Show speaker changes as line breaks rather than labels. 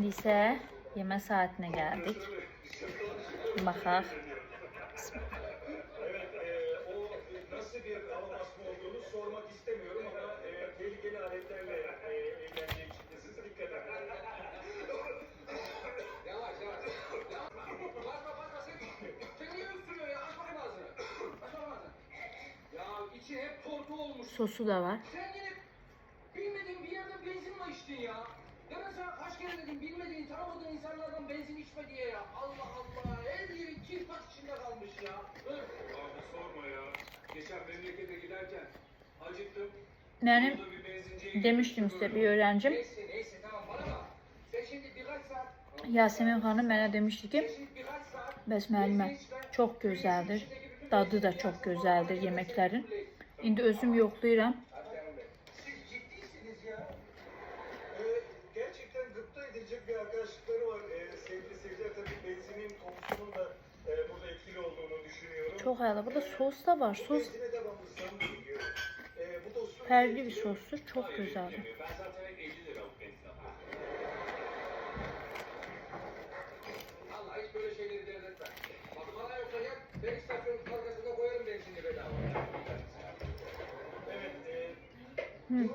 İndi isə yeme saatine geldik. Baxaq.
Nasıl bir hava basma olduğunu sormak istemiyorum ama tehlikeli aletlerle eğlenceyi çıktısınız. Dikkat edin. Yavaş. Basma. Sen niye üstünüyor ya? Aç bakayım ağzını. Ya içi hep tortu olmuş.
Sosu da var.
Sen yine bilmediğin bir yerden benzin mi içtin ya? Ya ben sana kaç kere dedim bilmediğin, tanımadığın insanlardan benzin içme diye ya. Allah Allah. Her yeri kir taş içinde kalmış ya. Abi sorma ya. Geçen memlekete giderken acıktım.
Benim demiştim size bir öğrencim.
Neyse tamam bana bak. Sen şimdi birkaç saat
Yasemin Hanım bana demişti ki besmelime çok güzeldir. Dadı da çok güzeldir yemeklerin. İndi özüm yoxlayıram.
siz ciddisiniz ya. Gerçekten gıpta edilecek bir arkadaşlıkları var. Sevgili seyirciler tabii benzinin kokusunun da burada etkili olduğunu düşünüyorum.
Çok hayal. Burada sos da var. Sos
Benzine devamlı zam geliyor. Bu dostluğun
farklı bir sostur. Çok güzel.
ben zaten 50 lira benzin Allah hiç böyle şeyleri dert etme. Bak bana yoksa yak, ben istasyonun arkasında koyarım benzinli bedava. Evet.